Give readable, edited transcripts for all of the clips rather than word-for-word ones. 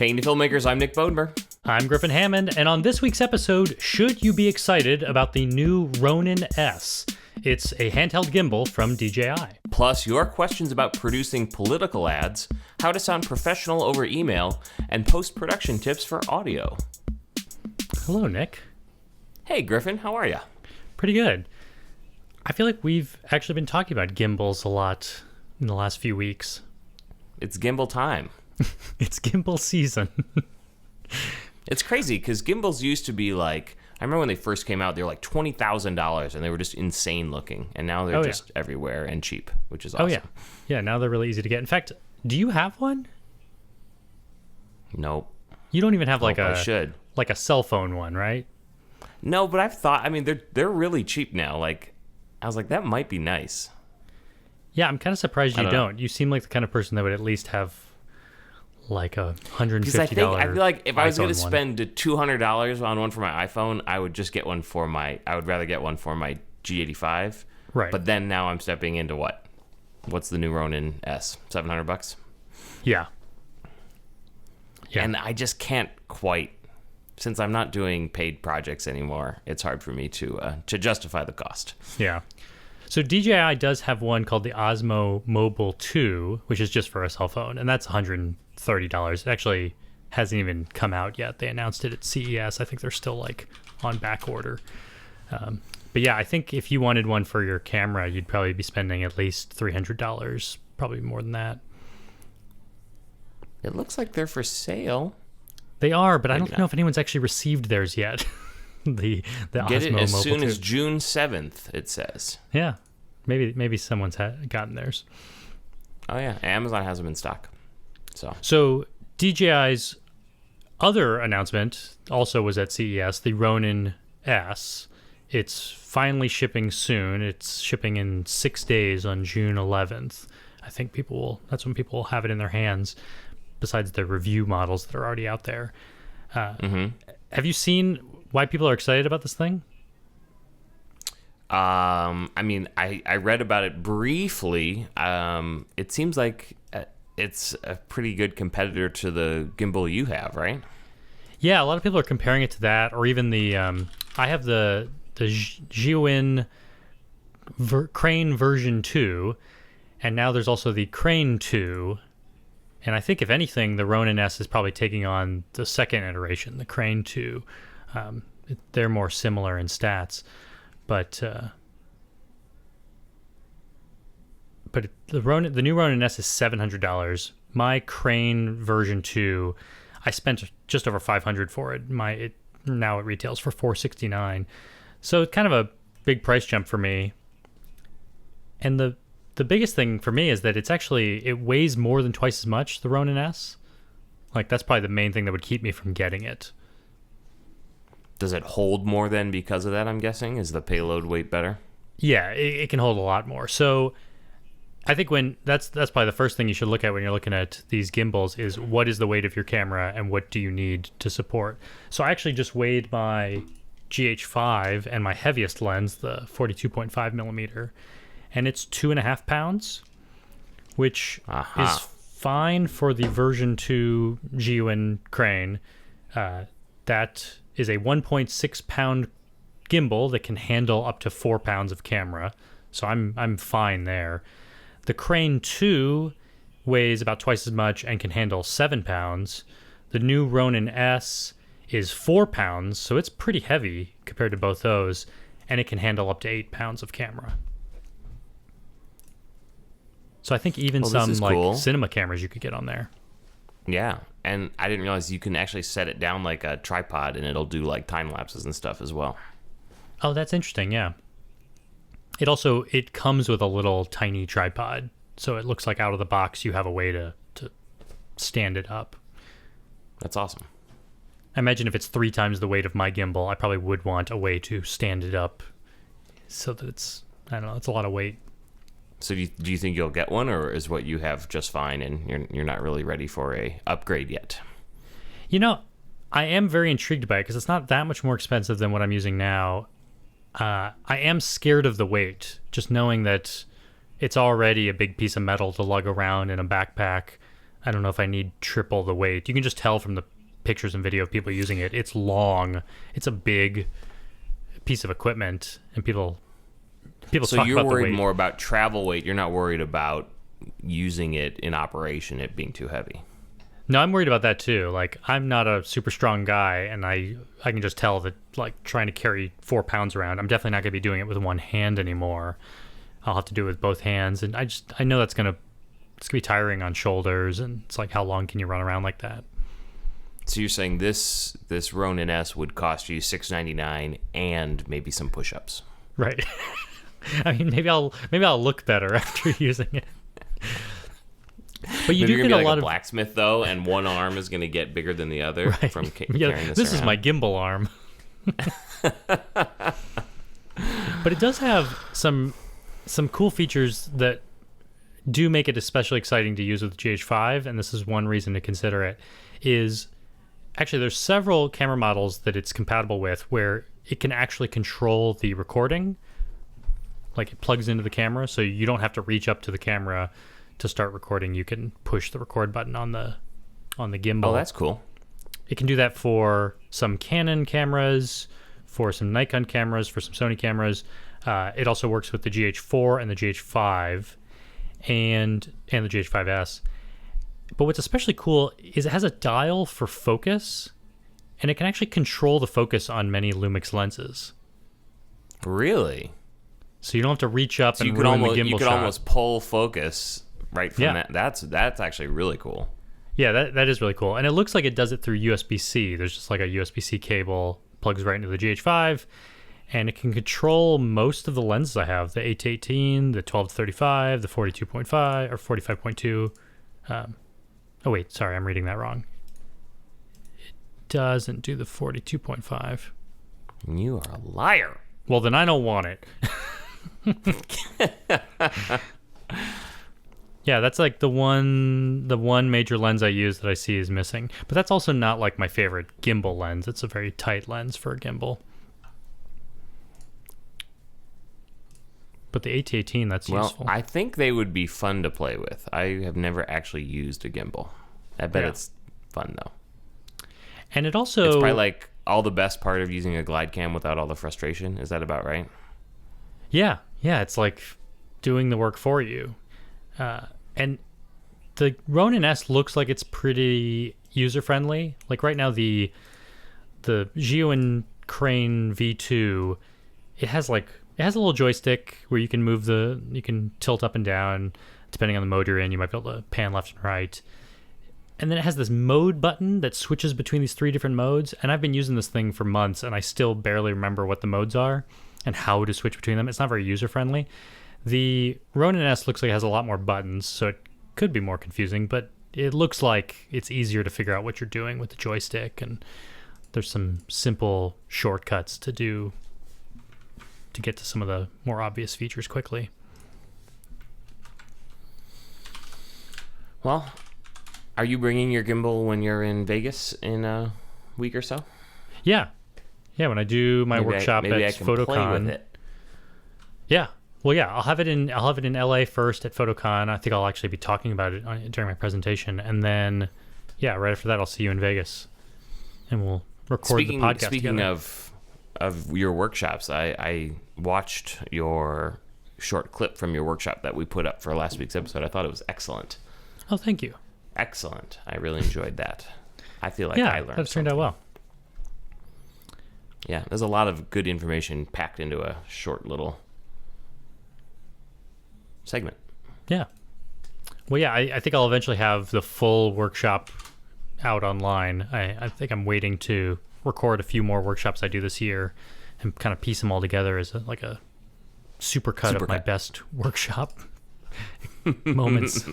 Hey, indie filmmakers, I'm Nick Bodenberg. I'm Griffin Hammond, and on this week's episode, should you be excited about the new Ronin S? It's a handheld gimbal from DJI. Plus, your questions about producing political ads, how to sound professional over email, and post-production tips for audio. Hello, Nick. Hey, Griffin, how are you? Pretty good. I feel like we've actually been talking about gimbals a lot in the last few weeks. It's gimbal time. It's gimbal season. It's crazy, because gimbals used to be like, I remember when they first came out, they were like $20,000, and they were just insane looking. And now they're just everywhere and cheap, which is awesome. Oh, yeah. Yeah, now they're really easy to get. In fact, do you have one? Nope. You don't even have like I should. Like a cell phone one, right? No, but I've thought, I mean, they're really cheap now. Like, I was like, that might be nice. Yeah, I'm kind of surprised you don't. You seem like the kind of person that would at least have like a $150. Because I feel like if I was going to one. spend $200 on one for my iPhone, I would just get one for I would rather get one for my G85. Right. But then now I'm stepping into what? What's the new Ronin S? $700? Yeah. And I just can't quite, since I'm not doing paid projects anymore, it's hard for me to justify the cost. Yeah. So DJI does have one called the Osmo Mobile 2, which is just for a cell phone, and that's $130. It actually hasn't even come out yet. They announced it at CES. I think they're still like on back order. But yeah, I think if you wanted one for your camera, you'd probably be spending at least $300, probably more than that. It looks like they're for sale. They are, but I don't know if anyone's actually received theirs yet. the Get Osmo it as Mobile soon 2. as June 7th, it says. Yeah, maybe someone's gotten theirs. Oh yeah, Amazon has them in stock. So DJI's other announcement also was at CES, the Ronin S. It's finally shipping soon. It's shipping in 6 days on June 11th. I think that's when people will have it in their hands, besides the review models that are already out there. Have you seen why people are excited about this thing? I mean, I read about it briefly. It seems like it's a pretty good competitor to the gimbal you have, right? Yeah, a lot of people are comparing it to that, or even the I have the Zhiyun Crane version 2, and now there's also the Crane 2. And I think, if anything, the Ronin S is probably taking on the second iteration, the Crane 2. They're more similar in stats. But the new Ronin S is $700. My Crane version 2, I spent just over $500 for it. Now it retails for $469. So it's kind of a big price jump for me. And the biggest thing for me is that it weighs more than twice as much, the Ronin S. Like, that's probably the main thing that would keep me from getting it. Does it hold more then because of that, I'm guessing? Is the payload weight better? Yeah, it can hold a lot more. So I think that's probably the first thing you should look at when you're looking at these gimbals is what is the weight of your camera and what do you need to support. So I actually just weighed my GH5 and my heaviest lens, the 42.5 millimeter, and it's 2.5 pounds, which is fine for the version 2 Zhiyun Crane. That is a 1.6 pound gimbal that can handle up to 4 pounds of camera, so I'm fine there. The Crane 2 weighs about twice as much and can handle 7 pounds. The new Ronin S is 4 pounds, so it's pretty heavy compared to both those, and it can handle up to 8 pounds of camera. So I think even some like cinema cameras you could get on there. Yeah, and I didn't realize you can actually set it down like a tripod and it'll do like time lapses and stuff as well. Oh, that's interesting, yeah. It comes with a little tiny tripod, so it looks like out of the box you have a way to stand it up. That's awesome. I imagine if it's 3 times the weight of my gimbal, I probably would want a way to stand it up so that it's a lot of weight. So do you think you'll get one, or is what you have just fine and you're not really ready for a upgrade yet? You know, I am very intrigued by it because it's not that much more expensive than what I'm using now. I am scared of the weight, just knowing that it's already a big piece of metal to lug around in a backpack. I don't know if I need triple the weight. You can just tell from the pictures and video of people using it. It's long. It's a big piece of equipment, and people So talk about you're the worried weight. more about travel weight. You're not worried about using it in operation, it being too heavy. No, I'm worried about that too. Like, I'm not a super strong guy, and I can just tell that, like, trying to carry 4 pounds around, I'm definitely not going to be doing it with one hand anymore. I'll have to do it with both hands, and I know it's gonna be tiring on shoulders, and it's like, how long can you run around like that? So you're saying this Ronin S would cost you $699 and maybe some push-ups. Right. I mean, maybe I'll look better after using it. But you Maybe do you're get gonna be a lot like a of blacksmith though, and one arm is gonna get bigger than the other right. from Yeah, carrying this this around. is my gimbal arm. But it does have some cool features that do make it especially exciting to use with GH5, and this is one reason to consider it. Is actually, there's several camera models that it's compatible with where it can actually control the recording. Like, it plugs into the camera, so you don't have to reach up to the camera to start recording. You can push the record button on the gimbal. Oh, that's cool. It can do that for some Canon cameras, for some Nikon cameras, for some Sony cameras. It also works with the GH4 and the GH5 and the GH5S. But what's especially cool is it has a dial for focus, and it can actually control the focus on many Lumix lenses. Really? So you don't have to reach up So and you could ruin almost the gimbal you could shot. almost pull focus right from Yeah. that. That's actually really cool. Yeah, that is really cool. And it looks like it does it through USB-C. There's just like a USB-C cable, plugs right into the GH5, and it can control most of the lenses I have, the 8-18, the 12-35, the 42.5, or 45.2. Oh, wait, sorry, I'm reading that wrong. It doesn't do the 42.5. You are a liar. Well, then I don't want it. Yeah, that's like the one major lens I use that I see is missing. But that's also not like my favorite gimbal lens. It's a very tight lens for a gimbal. But the 8-18, that's useful. Well, I think they would be fun to play with. I have never actually used a gimbal. I bet it's fun though. And it also... It's probably like all the best part of using a glide cam without all the frustration. Is that about right? Yeah, it's like doing the work for you. And the Ronin S looks like it's pretty user-friendly. Like right now, the Zhiyun Crane V2, it has a little joystick where you can you can tilt up and down depending on the mode you're in. You might be able to pan left and right. And then it has this mode button that switches between these 3 different modes. And I've been using this thing for months, and I still barely remember what the modes are and how to switch between them. It's not very user-friendly. The Ronin S looks like it has a lot more buttons, so it could be more confusing, but it looks like it's easier to figure out what you're doing with the joystick, and there's some simple shortcuts to get to some of the more obvious features quickly. Well, are you bringing your gimbal when you're in Vegas in a week or so? Yeah, when I do my workshop maybe at I can PHOTOCON. play with it. Yeah. Well, yeah, I'll have it in LA first at PHOTOCON. I think I'll actually be talking about it during my presentation, and then right after that I'll see you in Vegas, and we'll record the podcast Speaking together. of your workshops, I watched your short clip from your workshop that we put up for last week's episode. I thought it was excellent. Oh, thank you. Excellent. I really enjoyed that. I feel like I learned that turned out well. Yeah, there's a lot of good information packed into a short little segment. Yeah. Well, yeah, I think I'll eventually have the full workshop out online. I think I'm waiting to record a few more workshops I do this year and kind of piece them all together as a supercut of my best workshop moments.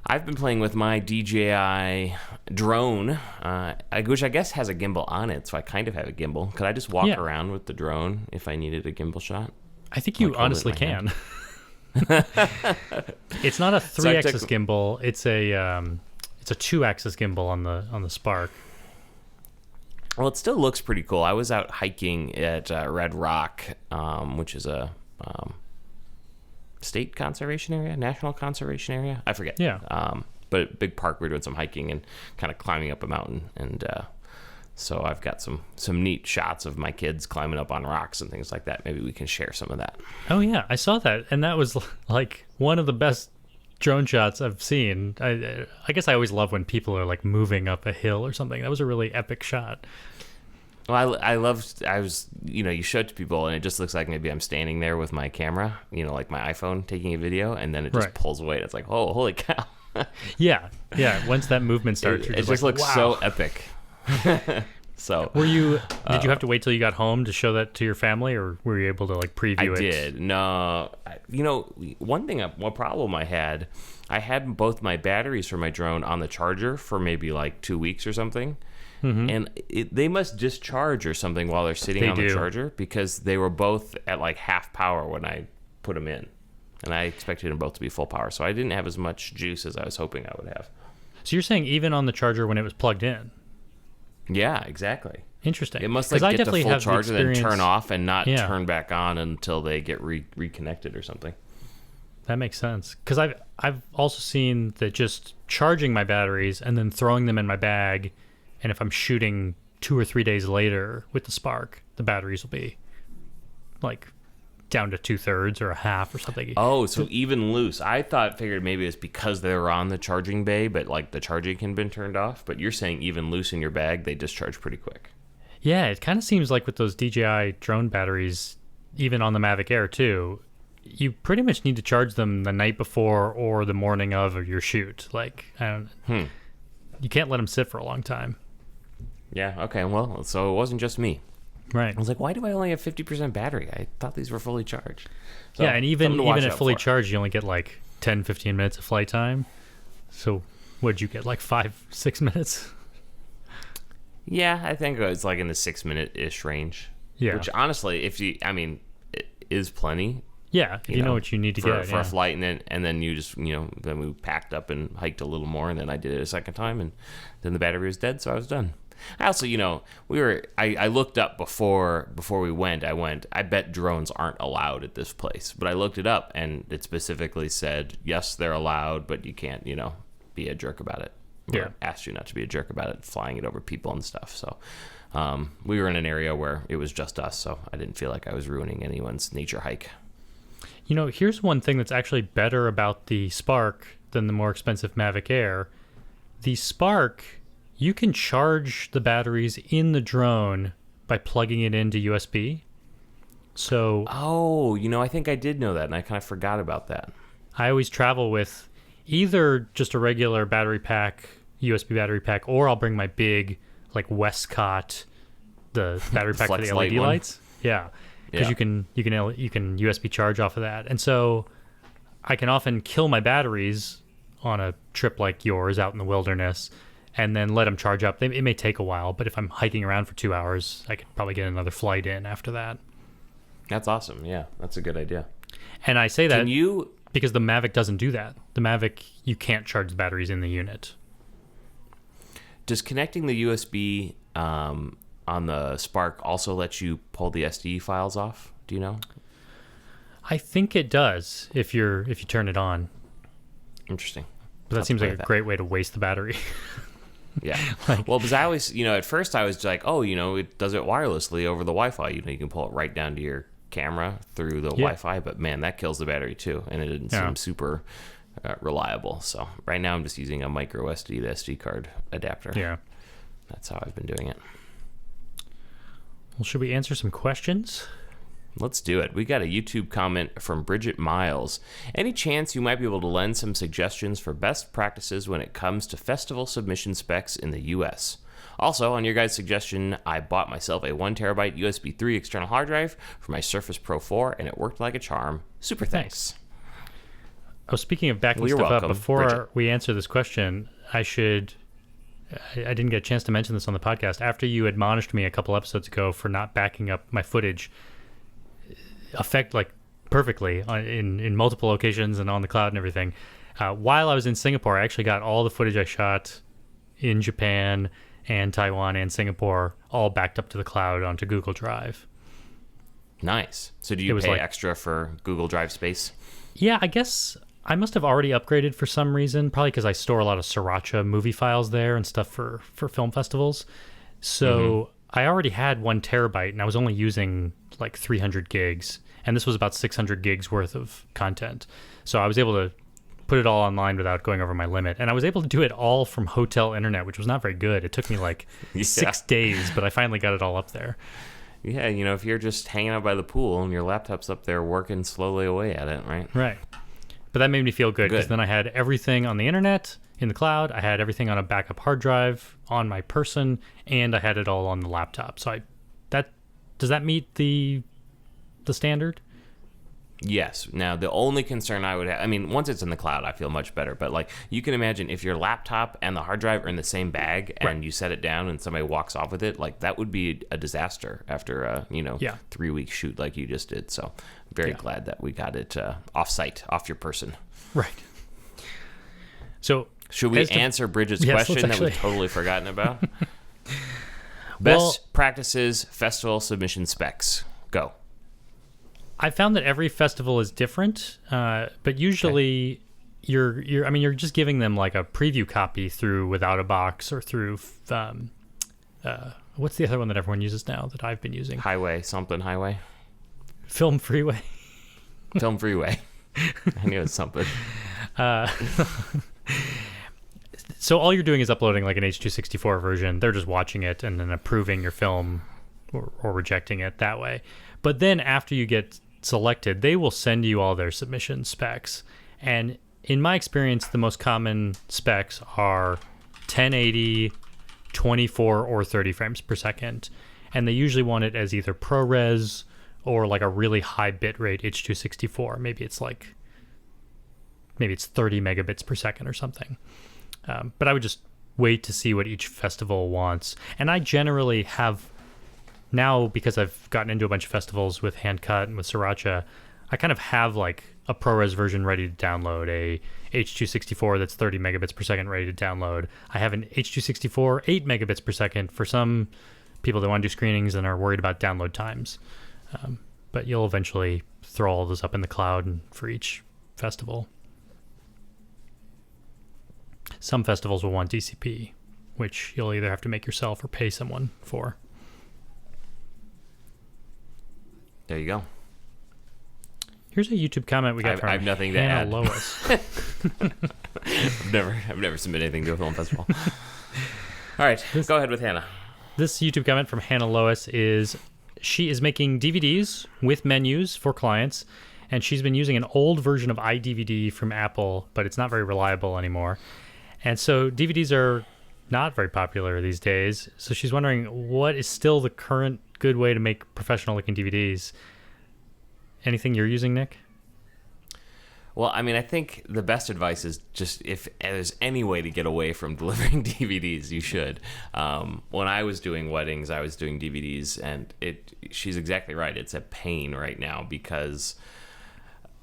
I've been playing with my DJI drone, which I guess has a gimbal on it, so I kind of have a gimbal. Could I just walk around with the drone if I needed a gimbal shot? I think you honestly can. It's not a 3-axis gimbal. It's a 2-axis gimbal on the Spark. Well, it still looks pretty cool. I was out hiking at Red Rock, which is a state conservation area, national conservation area. I forget. Yeah. But big park. We're doing some hiking and kind of climbing up a mountain, and so I've got some neat shots of my kids climbing up on rocks and things like that. Maybe we can share some of that. Oh yeah, I saw that, and that was like one of the best drone shots I've seen. I guess I always love when people are like moving up a hill or something. That was a really epic shot. Well, I was, you show it to people and it just looks like maybe I'm standing there with my camera, like my iPhone taking a video, and then it just pulls away. And it's like, oh, holy cow. Yeah. Once that movement starts, it just looks wow. so epic. So did you have to wait till you got home to show that to your family, or were you able to like preview it? I did. No, one problem I had both my batteries for my drone on the charger for maybe like 2 weeks or something. Mm-hmm. And they must discharge or something while they're sitting on the charger, because they were both at like half power when I put them in. And I expected them both to be full power. So I didn't have as much juice as I was hoping I would have. So you're saying even on the charger when it was plugged in? Yeah, exactly. Interesting. It must like get the full charge and then turn off and not turn back on until they get reconnected or something. That makes sense. Because I've also seen that just charging my batteries and then throwing them in my bag, and if I'm shooting 2 or 3 days later with the Spark, the batteries will be like down to 2/3 or a half or something. Oh, so even loose. I figured maybe it's because they were on the charging bay, but like the charging can been turned off. But you're saying even loose in your bag, they discharge pretty quick. Yeah, it kind of seems like with those DJI drone batteries, even on the Mavic Air too, you pretty much need to charge them the night before or the morning of your shoot. Like, you can't let them sit for a long time. Yeah, okay, well, so it wasn't just me. Right. I was like, why do I only have 50% battery? I thought these were fully charged. So, yeah, and even at fully charged, you only get like 10, 15 minutes of flight time. So what'd you get, like 5-6 minutes? Yeah, I think it's like in the 6-minute-ish range. Yeah. Which honestly, it is plenty. Yeah, if you know what you need to get. For a flight, and then you just, then we packed up and hiked a little more, and then I did it a second time, and then the battery was dead, so I was done. I also, I looked up before we went. I bet drones aren't allowed at this place. But I looked it up, and it specifically said, yes, they're allowed, but you can't, be a jerk about it. Yeah. Asked you not to be a jerk about it, flying it over people and stuff. So we were in an area where it was just us, so I didn't feel like I was ruining anyone's nature hike. Here's one thing that's actually better about the Spark than the more expensive Mavic Air. The Spark, you can charge the batteries in the drone by plugging it into USB. So, I think I did know that, and I kind of forgot about that. I always travel with either just a regular battery pack, USB battery pack, or I'll bring my big, like Westcott, the battery pack for the LED lights. Yeah, because you can USB charge off of that, and so I can often kill my batteries on a trip like yours out in the wilderness, and then let them charge up. It may take a while, but if I'm hiking around for 2 hours, I could probably get another flight in after that. That's awesome. Yeah, that's a good idea. And I say that because the Mavic doesn't do that. The Mavic, you can't charge the batteries in the unit. Does connecting the USB on the Spark also let you pull the SD files off? Do you know? I think it does if you turn it on. Interesting. But that seems like a great way to waste the battery. Yeah. Well, because I always, at first I was like, it does it wirelessly over the Wi-Fi. You can pull it right down to your camera through the Wi-Fi. But man, that kills the battery too, and it didn't seem super reliable. So right now I'm just using a micro SD, the SD card adapter. Yeah. That's how I've been doing it. Well, should we answer some questions? Let's do it. We got a YouTube comment from Bridget Miles. Any chance you might be able to lend some suggestions for best practices when it comes to festival submission specs in the U.S.? Also, on your guys' suggestion, I bought myself a 1 terabyte USB 3 external hard drive for my Surface Pro 4, and it worked like a charm. Super thanks. Oh, speaking of backing stuff up, before we answer this question, I didn't get a chance to mention this on the podcast. After you admonished me a couple episodes ago for not backing up my footage, perfectly in multiple locations and on the cloud and everything. While I was in Singapore, I actually got all the footage I shot in Japan and Taiwan and Singapore all backed up to the cloud onto Google Drive. Nice. So do you pay extra for Google Drive space? Yeah, I guess I must have already upgraded for some reason, probably because I store a lot of Sriracha movie files there and stuff for film festivals. So I already had 1 terabyte, and I was only using like 300 gigs, and this was about 600 gigs worth of content. So I was able to put it all online without going over my limit, and I was able to do it all from hotel internet, which was not very good. It took me like 6 days, but I finally got it all up there. Yeah, if you're just hanging out by the pool and your laptop's up there working slowly away at it, right? Right. But that made me feel good because then I had everything on the internet, in the cloud. I had everything on a backup hard drive on my person, and I had it all on the laptop. So does that meet the standard? Yes. Now, the only concern I would have, once it's in the cloud, I feel much better. But, like, you can imagine if your laptop and the hard drive are in the same bag and you set it down and somebody walks off with it, like, that would be a disaster after a, 3-week shoot like you just did. So, very glad that we got it off-site, off your person. Right. So, should we answer Bridget's question that we've totally forgotten about? Best practices, festival submission specs. Go. I found that every festival is different, but usually you're just giving them like a preview copy through Without a Box or through what's the other one that everyone uses now that I've been using? Highway. Film Freeway. Film Freeway. I knew it was something. So all you're doing is uploading like an H.264 version. They're just watching it and then approving your film or rejecting it that way. But then after you get selected, they will send you all their submission specs. And in my experience, the most common specs are 1080, 24, or 30 frames per second. And they usually want it as either ProRes or like a really high bitrate H.264. Maybe it's 30 megabits per second or something. But I would just wait to see what each festival wants. And I generally have now, because I've gotten into a bunch of festivals with Handcut and with Sriracha, I kind of have like a ProRes version ready to download, a H.264 that's 30 megabits per second ready to download. I have an H.264 8 megabits per second for some people that want to do screenings and are worried about download times. But you'll eventually throw all this up in the cloud and for each festival. Some festivals will want DCP, which you'll either have to make yourself or pay someone for. There you go. Here's a YouTube comment we got from I have nothing to Hannah add. Lois. I've never submitted anything to a film festival. All right, go ahead with Hannah. This YouTube comment from Hannah Lois is, she is making DVDs with menus for clients, and she's been using an old version of iDVD from Apple, but it's not very reliable anymore. And so DVDs are not very popular these days. So she's wondering what is still the current good way to make professional looking DVDs. Anything you're using, Nick? Well, I think the best advice is just if there's any way to get away from delivering DVDs, you should. When I was doing weddings, I was doing DVDs, and she's exactly right. It's a pain right now because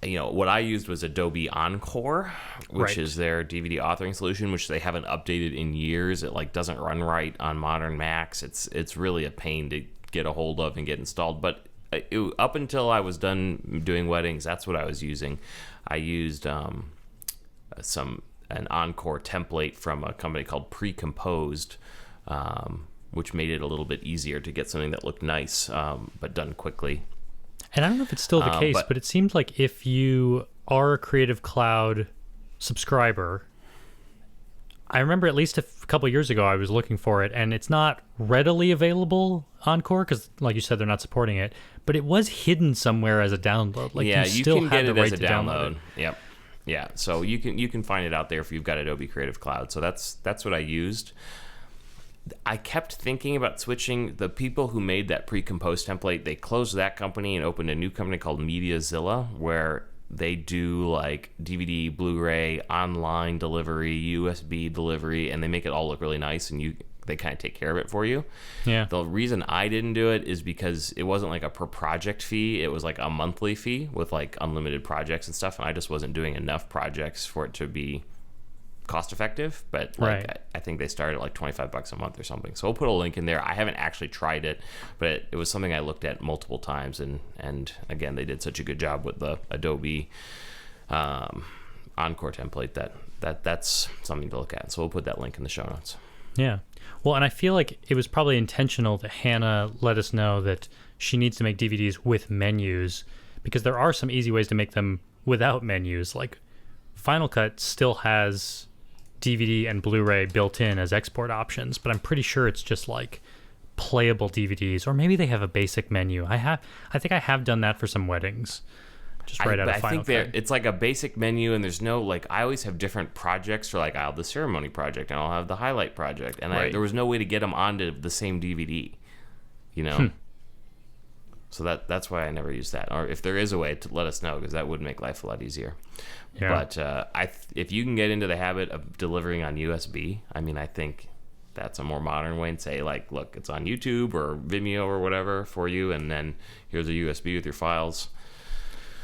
what I used was Adobe Encore, which is their DVD authoring solution, which they haven't updated in years. It doesn't run right on modern Macs. It's really a pain to get a hold of and get installed. But up until I was done doing weddings, that's what I was using. I used an Encore template from a company called Precomposed, which made it a little bit easier to get something that looked nice, but done quickly. And I don't know if it's still the case, but it seems like if you are a Creative Cloud subscriber, I remember at least a couple of years ago I was looking for it, and it's not readily available on Core because, like you said, they're not supporting it. But it was hidden somewhere as a download. Like you still can get it as a download. Yep. Yeah. So you can find it out there if you've got Adobe Creative Cloud. So that's what I used. I kept thinking about switching. The people who made that Precomposed template, they closed that company and opened a new company called MediaZilla, where they do like DVD, Blu-ray, online delivery, USB delivery, and they make it all look really nice, and they kind of take care of it for you. Yeah. The reason I didn't do it is because it wasn't like a per project fee. It was like a monthly fee with like unlimited projects and stuff, and I just wasn't doing enough projects for it to be cost effective. But I think they started at like $25 a month or something. So we'll put a link in there. I haven't actually tried it, but it was something I looked at multiple times, and again, they did such a good job with the Adobe Encore template that's something to look at. So we'll put that link in the show notes. Yeah. Well, and I feel like it was probably intentional that Hannah let us know that she needs to make DVDs with menus, because there are some easy ways to make them without menus. Like Final Cut still has DVD and Blu-ray built in as export options, but I'm pretty sure it's just like playable DVDs, or maybe they have a basic menu. I think I have done that for some weddings. Just right out of Final Cut. It's like a basic menu, and there's no, like, I always have different projects for, like, I'll have the ceremony project, and I'll have the highlight project, and there was no way to get them onto the same DVD, you know? So that's why I never use that. Or if there is a way, to let us know, because that would make life a lot easier. Yeah. But if you can get into the habit of delivering on USB, I mean, I think that's a more modern way, and say, like, look, it's on YouTube or Vimeo or whatever for you, and then here's a USB with your files.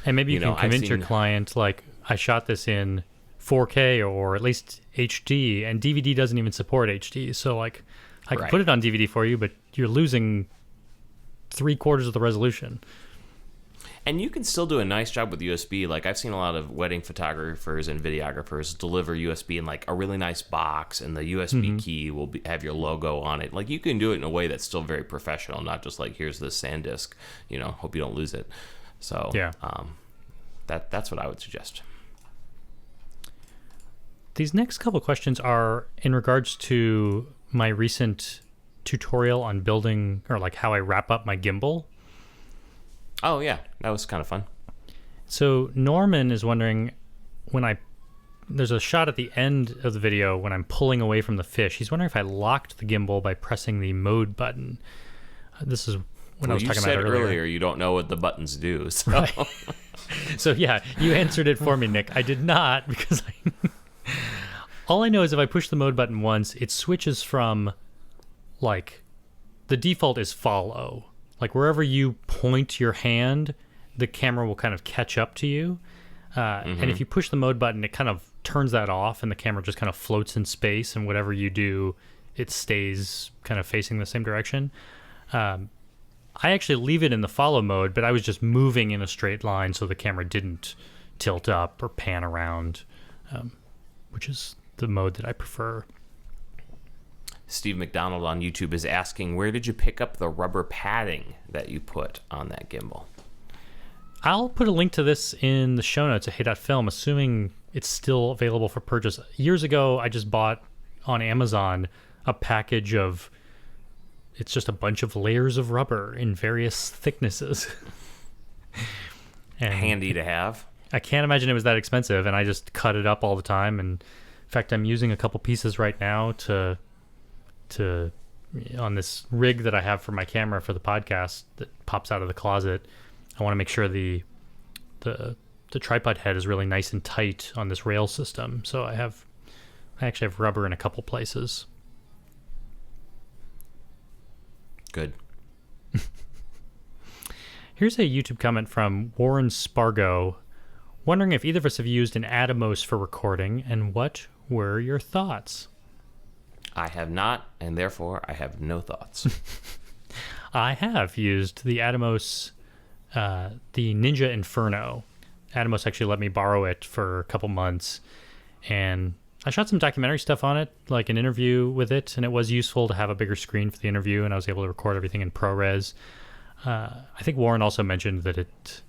And maybe you can convince your client, like, I shot this in 4K or at least HD, and DVD doesn't even support HD. So, like, I can put it on DVD for you, but you're losing 3/4 of the resolution. And you can still do a nice job with USB. Like, I've seen a lot of wedding photographers and videographers deliver USB in, like, a really nice box, and the USB key will have your logo on it. Like, you can do it in a way that's still very professional, not just like, here's this SanDisk, hope you don't lose it. So yeah, that's what I would suggest. These next couple questions are in regards to my recent tutorial on building, or like how I wrap up my gimbal. Oh yeah, that was kind of fun. So Norman is wondering, there's a shot at the end of the video when I'm pulling away from the fish. He's wondering if I locked the gimbal by pressing the mode button. This is when I was talking about earlier. You don't know what the buttons do. So. Right. So yeah, you answered it for me, Nick. I did not, because all I know is if I push the mode button once, it switches from, like, the default is follow. Like, wherever you point your hand, the camera will kind of catch up to you. And if you push the mode button, it kind of turns that off, and the camera just kind of floats in space, and whatever you do, it stays kind of facing the same direction. I actually leave it in the follow mode, but I was just moving in a straight line so the camera didn't tilt up or pan around, which is the mode that I prefer. Steve McDonald on YouTube is asking, where did you pick up the rubber padding that you put on that gimbal? I'll put a link to this in the show notes at Hey.film, assuming it's still available for purchase. Years ago, I just bought on Amazon a package of, it's just a bunch of layers of rubber in various thicknesses. And handy to have. I can't imagine it was that expensive, and I just cut it up all the time. And in fact, I'm using a couple pieces right now to on this rig that I have for my camera for the podcast that pops out of the closet. I want to make sure the tripod head is really nice and tight on this rail system. So I actually have rubber in a couple places. Good. Here's a YouTube comment from Warren Spargo, wondering if either of us have used an Atomos for recording, and what were your thoughts? I have not, and therefore I have no thoughts. I have used the Atomos, the Ninja Inferno. Atomos actually let me borrow it for a couple months, and I shot some documentary stuff on it, like an interview with it, and it was useful to have a bigger screen for the interview, and I was able to record everything in ProRes. I think Warren also mentioned that it,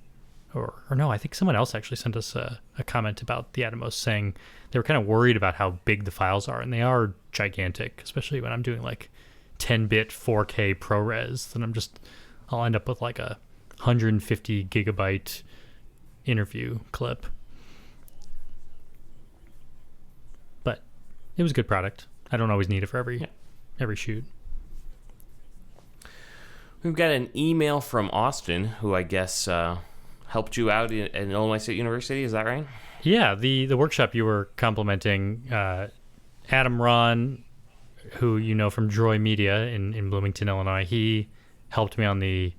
or no, I think someone else actually sent us a comment about the Atomos, saying they were kind of worried about how big the files are, and they are gigantic, especially when I'm doing like 10-bit 4K ProRes. Then I'll end up with like a 150 gigabyte interview clip. But it was a good product. I don't always need it for every shoot. We've got an email from Austin, who I guess helped you out in Illinois State University. Is that right? Yeah, the workshop you were complimenting, Adam Ron, who you know from Droy Media in Bloomington, Illinois, he helped me on the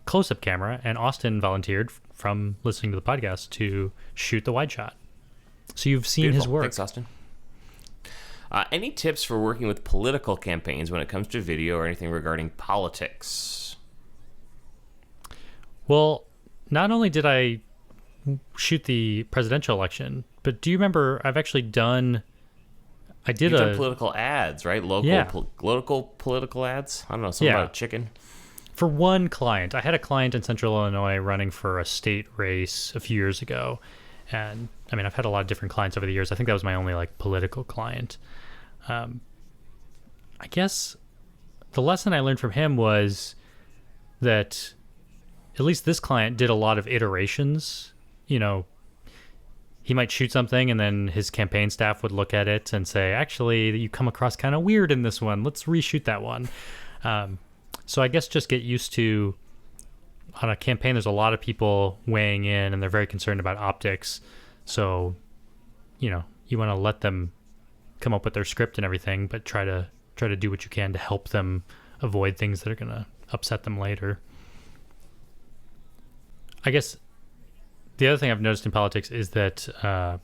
close-up camera, and Austin volunteered from listening to the podcast to shoot the wide shot. So you've seen his work. Thanks, Austin. Any tips for working with political campaigns when it comes to video or anything regarding politics? Well, not only did I shoot the presidential election. But do you remember? I've actually done. You've done political ads, right? Local political ads. I don't know, something about a chicken. For one client, I had a client in Central Illinois running for a state race a few years ago, and I mean, I've had a lot of different clients over the years. I think that was my only like political client. I guess the lesson I learned from him was that at least this client did a lot of iterations. You know, he might shoot something and then his campaign staff would look at it and say, actually, you come across kind of weird in this one. Let's reshoot that one. So I guess just get used to, on a campaign, there's a lot of people weighing in and they're very concerned about optics. So, you know, you want to let them come up with their script and everything, but try to do what you can to help them avoid things that are going to upset them later. I guess the other thing I've noticed in politics is that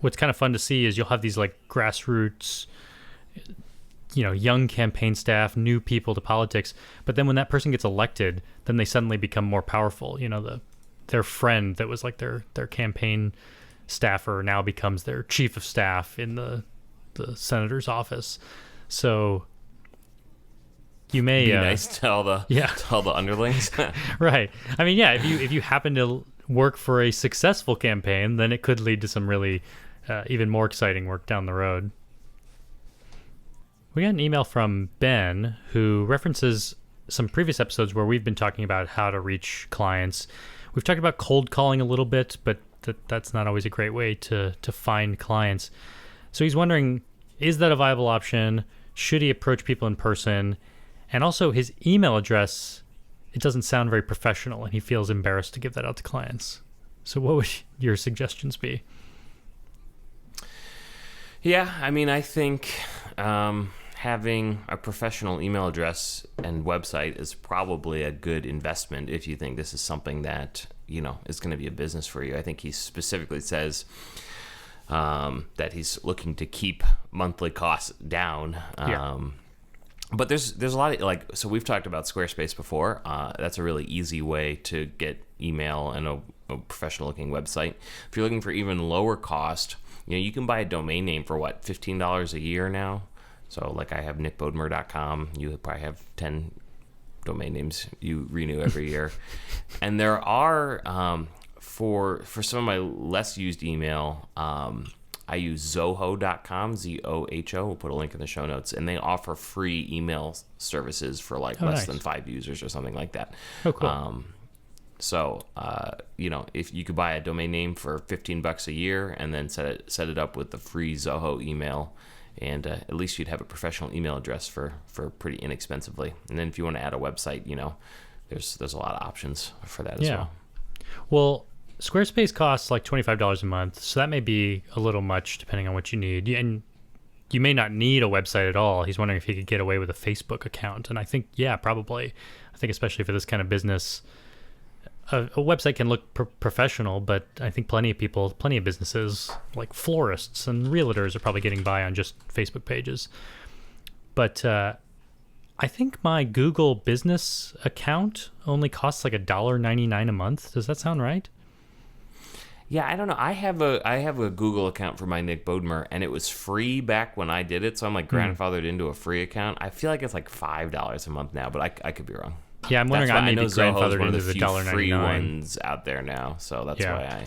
what's kind of fun to see is you'll have these like grassroots, you know, young campaign staff, new people to politics. But then when that person gets elected, then they suddenly become more powerful. You know, their friend that was like their campaign staffer now becomes their chief of staff in the senator's office. So you may be nice to all the underlings. Right. I mean, yeah, if you happen to work for a successful campaign, then it could lead to some really even more exciting work down the road. We got an email from Ben who references some previous episodes where we've been talking about how to reach clients. We've talked about cold calling a little bit, but that's not always a great way to find clients. So he's wondering, is that a viable option? Should he approach people in person? And also his email address, it doesn't sound very professional and he feels embarrassed to give that out to clients. So what would your suggestions be? Yeah, I mean, I think having a professional email address and website is probably a good investment if you think this is something that, you know, is going to be a business for you. I think he specifically says that he's looking to keep monthly costs down. But there's a lot of, like, so we've talked about Squarespace before. That's a really easy way to get email and a professional looking website. If you're looking for even lower cost, you know, you can buy a domain name for what, $15 a year now. So like I have nickbodmer.com. You probably have 10 domain names you renew every year. And there are, for some of my less used email, I use zoho.com, Z-O-H-O. We'll put a link in the show notes. And they offer free email services for like less than 5 users or something like that. Oh, cool. So, you know, if you could buy a domain name for $15 a year and then set it up with the free Zoho email, and at least you'd have a professional email address for pretty inexpensively. And then if you want to add a website, you know, there's a lot of options for that as well. Well, Squarespace costs like $25 a month, so that may be a little much depending on what you need. And you may not need a website at all. He's wondering if he could get away with a Facebook account. And I think, yeah, probably. I think especially for this kind of business, a website can look professional, but I think plenty of businesses like florists and realtors are probably getting by on just Facebook pages. But I think my Google business account only costs like $1.99 a month. Does that sound right? Yeah, I don't know. I have a Google account for my Nick Bodmer, and it was free back when I did it, so I'm like grandfathered into a free account. I feel like it's like $5 a month now, but I could be wrong. Yeah, I'm wondering. I may be grandfathered into the $1.99 free ones out there now, so that's why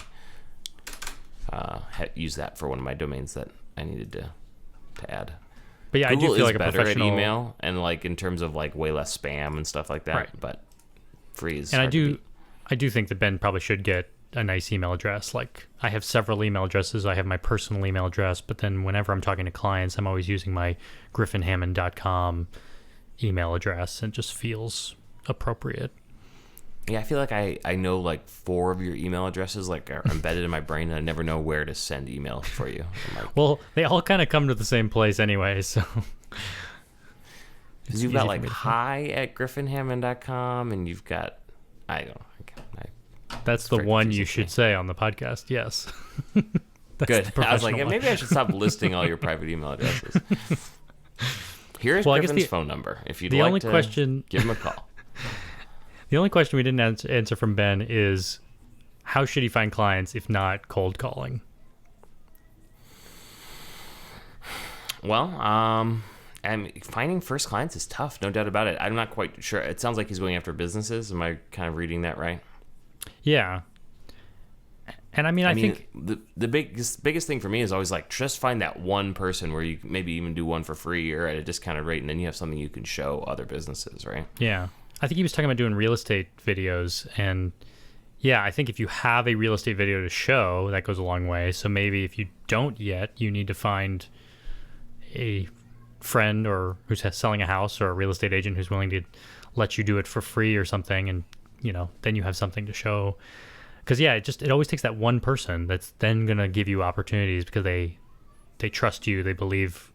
I use that for one of my domains that I needed to add. But yeah, Google I do feel is like a better professional at email and like in terms of like way less spam and stuff like that. Right. But free is. And hard to beat. I do think that Ben probably should get a nice email address. Like I have several email addresses. I have my personal email address, but then whenever I'm talking to clients, I'm always using my griffinhammond.com email address, and it just feels appropriate. Yeah, I feel like I know like 4 of your email addresses like are embedded in my brain, and I never know where to send email for you. Like, well, they all kind of come to the same place anyway, so. Because you've got like hi@griffinhammond.com, and you've got, I don't know. That's the one you should say on the podcast, yes. Good. I was like, yeah, maybe I should stop listing all your private email addresses. Here's Griffin's phone number. If you'd like to give him a call. The only question we didn't answer from Ben is, how should he find clients if not cold calling? Well, and finding first clients is tough, no doubt about it. I'm not quite sure. It sounds like he's going after businesses. Am I kind of reading that right? Yeah. And I think the biggest thing for me is always like, just find that one person where you maybe even do one for free or at a discounted rate, and then you have something you can show other businesses, right? Yeah. I think he was talking about doing real estate videos, and yeah, I think if you have a real estate video to show, that goes a long way. So maybe if you don't yet, you need to find a friend or who's selling a house, or a real estate agent who's willing to let you do it for free or something, and then you have something to show. Because yeah, it always takes that one person that's then gonna give you opportunities because they trust you, they believe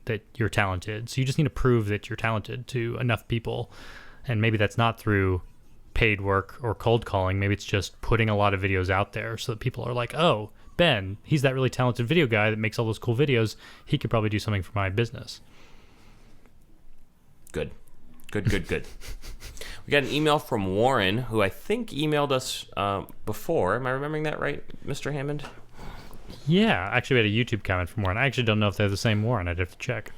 that you're talented. So you just need to prove that you're talented to enough people, and maybe that's not through paid work or cold calling. Maybe it's just putting a lot of videos out there so that people are like, oh, Ben, he's that really talented video guy that makes all those cool videos. He could probably do something for my business. Good. We got an email from Warren, who I think emailed us before. Am I remembering that right, Mr. Hammond? Yeah, actually we had a YouTube comment from Warren. I actually don't know if they're the same Warren. I'd have to check.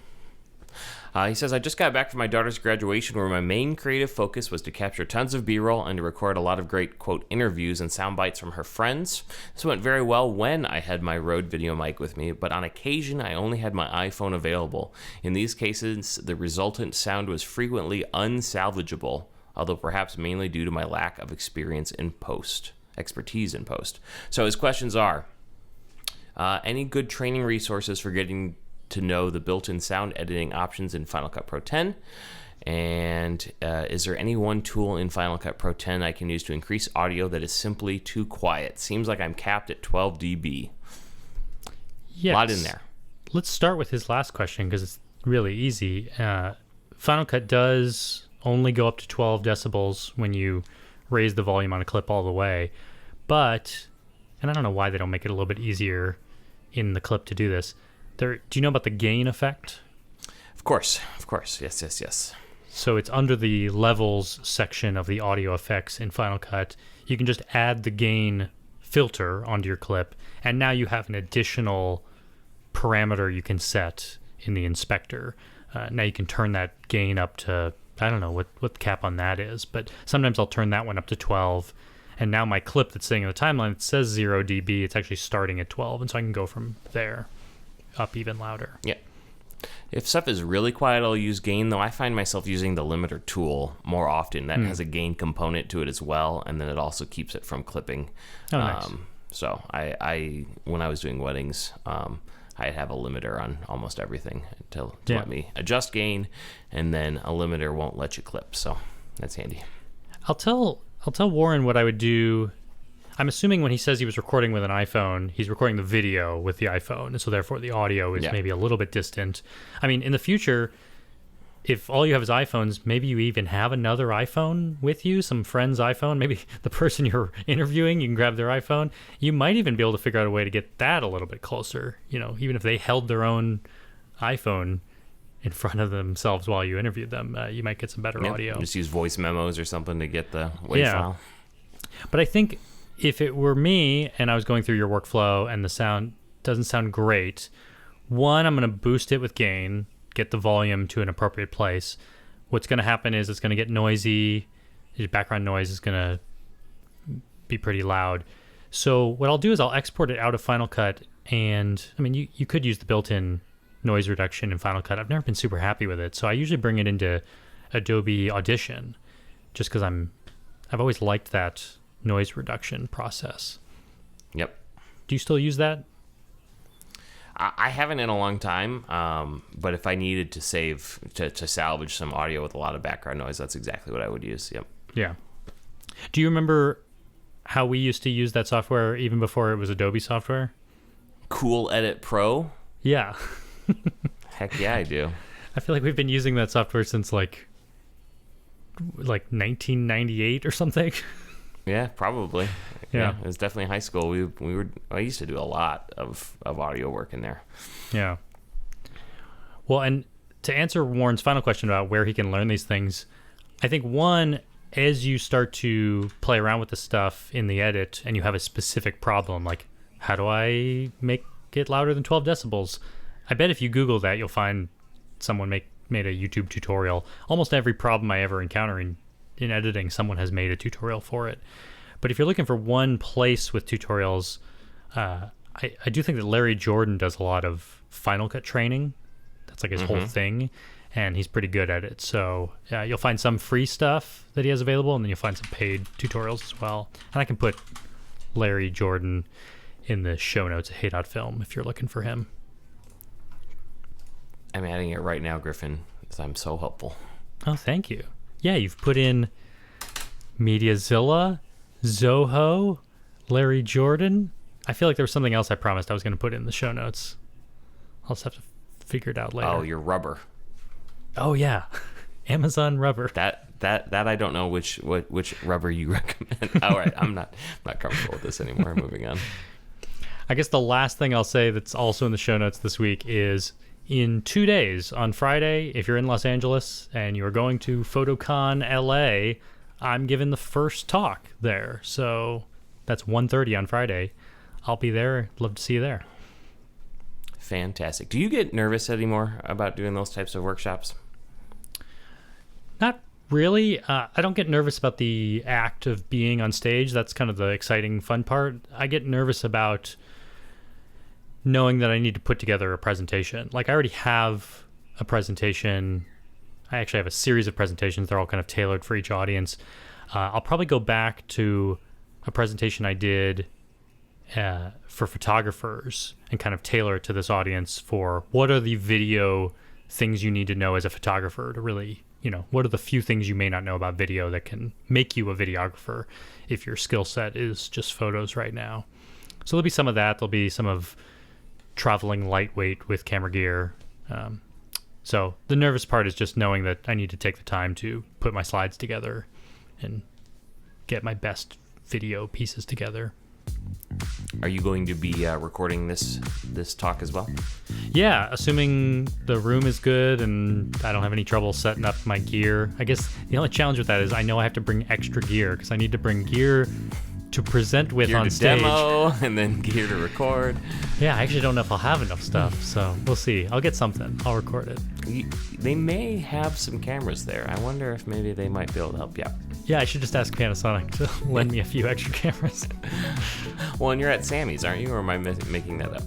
He says, I just got back from my daughter's graduation where my main creative focus was to capture tons of B-roll and to record a lot of great, quote, interviews and sound bites from her friends. This went very well when I had my Rode video mic with me, but on occasion I only had my iPhone available. In these cases, the resultant sound was frequently unsalvageable, although perhaps mainly due to my lack of expertise in post. So his questions are, any good training resources for getting to know the built-in sound editing options in Final Cut Pro 10? And is there any one tool in Final Cut Pro 10 I can use to increase audio that is simply too quiet? Seems like I'm capped at 12 dB. Yes. A lot in there. Let's start with his last question because it's really easy. Final Cut does only go up to 12 decibels when you raise the volume on a clip all the way. But, and I don't know why they don't make it a little bit easier in the clip to do this. Do you know about the gain effect? Of course. Yes. So it's under the levels section of the audio effects in Final Cut. You can just add the gain filter onto your clip, and now you have an additional parameter you can set in the inspector. Now you can turn that gain up to, I don't know what the cap on that is, but sometimes I'll turn that one up to 12. And now my clip that's sitting in the timeline, it says 0 dB. It's actually starting at 12, and so I can go from there up even louder. Yeah. If stuff is really quiet, I'll use gain, though I find myself using the limiter tool more often. That has a gain component to it as well, and then it also keeps it from clipping. Oh, nice. So I when I was doing weddings, I'd have a limiter on almost everything to let me adjust gain, and then a limiter won't let you clip. So that's handy. I'll tell Warren what I would do. I'm assuming when he says he was recording with an iPhone, he's recording the video with the iPhone, and so therefore the audio is maybe a little bit distant. I mean, in the future, if all you have is iPhones, maybe you even have another iPhone with you, some friend's iPhone. Maybe the person you're interviewing, you can grab their iPhone. You might even be able to figure out a way to get that a little bit closer. Even if they held their own iPhone in front of themselves while you interviewed them, you might get some better audio. Just use voice memos or something to get the WAV file. But I think if it were me and I was going through your workflow and the sound doesn't sound great, one, I'm going to boost it with gain, get the volume to an appropriate place. What's going to happen is it's going to get noisy. Your background noise is going to be pretty loud. So what I'll do is I'll export it out of Final Cut. And I mean, you could use the built-in noise reduction in Final Cut. I've never been super happy with it. So I usually bring it into Adobe Audition just because I've always liked that noise reduction process. Yep. Do you still use that? I haven't in a long time, but if I needed to salvage some audio with a lot of background noise, that's exactly what I would use. Yep. Yeah. Do you remember how we used to use that software even before it was Adobe software? Cool Edit Pro? Yeah. Heck yeah, I do. I feel like we've been using that software since like 1998 or something. Yeah, probably. Yeah. It was definitely high school. I used to do a lot of audio work in there. Yeah. Well, and to answer Warren's final question about where he can learn these things, I think one, as you start to play around with the stuff in the edit and you have a specific problem, like how do I make it louder than 12 decibels? I bet if you Google that, you'll find someone made a YouTube tutorial. Almost every problem I ever encounter in editing, someone has made a tutorial for it. But if you're looking for one place with tutorials, I do think that Larry Jordan does a lot of Final Cut training. That's like his whole thing, and he's pretty good at it. So you'll find some free stuff that he has available, and then you'll find some paid tutorials as well. And I can put Larry Jordan in the show notes at Hey.film if you're looking for him. I'm adding it right now, Griffin, because I'm so helpful. Oh, thank you. Yeah, you've put in Mediazilla, Zoho, Larry Jordan. I feel like there was something else I promised I was going to put in the show notes. I'll just have to figure it out later. Oh, your rubber. Oh, yeah. Amazon rubber. That I don't know which rubber you recommend. All right, I'm not comfortable with this anymore. I'm moving on. I guess the last thing I'll say that's also in the show notes this week is in 2 days, on Friday, if you're in Los Angeles and you're going to PHOTOCON LA, I'm giving the first talk there. So that's 1:30 on Friday. I'll be there. Love to see you there. Fantastic. Do you get nervous anymore about doing those types of workshops? Not really. I don't get nervous about the act of being on stage. That's kind of the exciting, fun part. I get nervous about knowing that I need to put together a presentation. Like I already have a presentation. I actually have a series of presentations. They're all kind of tailored for each audience. I'll probably go back to a presentation I did for photographers and kind of tailor it to this audience for what are the video things you need to know as a photographer to really, what are the few things you may not know about video that can make you a videographer if your skill set is just photos right now. So there'll be some of that. There'll be some of traveling lightweight with camera gear. So the nervous part is just knowing that I need to take the time to put my slides together and get my best video pieces together. Are you going to be recording this talk as well? Yeah, assuming the room is good and I don't have any trouble setting up my gear. I guess the only challenge with that is I know I have to bring extra gear because I need to bring gear to present with gear on to stage. Demo and then gear to record. Yeah, I actually don't know if I'll have enough stuff, so we'll see. I'll get something. I'll record it. They may have some cameras there. I wonder if maybe they might be able to help you out. Yeah, I should just ask Panasonic to lend me a few extra cameras. Well, and you're at Sammy's, aren't you? Or am I making that up?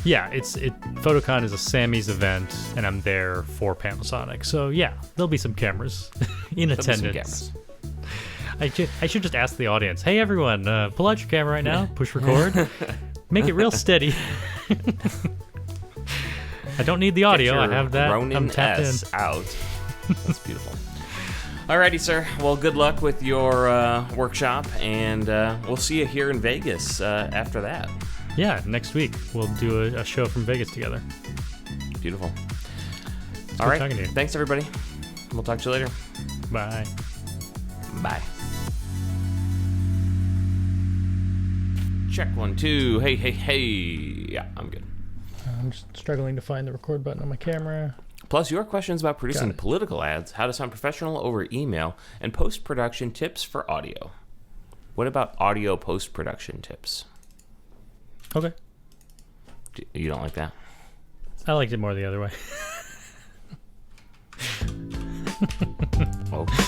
Yeah, PHOTOCON is a Sammy's event, and I'm there for Panasonic. So yeah, there'll be some cameras in attendance. I should just ask the audience, hey everyone, pull out your camera right now, push record, make it real steady. I don't need the audio, I have that. Ronin S out. That's beautiful. Alrighty, sir. Well, good luck with your workshop, and we'll see you here in Vegas after that. Yeah, next week we'll do a show from Vegas together. Beautiful. All right. Talking to you. Thanks, everybody. We'll talk to you later. Bye. Bye. Check 1, 2. Hey. Yeah, I'm good. I'm just struggling to find the record button on my camera. Plus, your questions about producing political ads, how to sound professional over email, and post-production tips for audio. What about audio post-production tips? Okay. You don't like that? I liked it more the other way. Okay.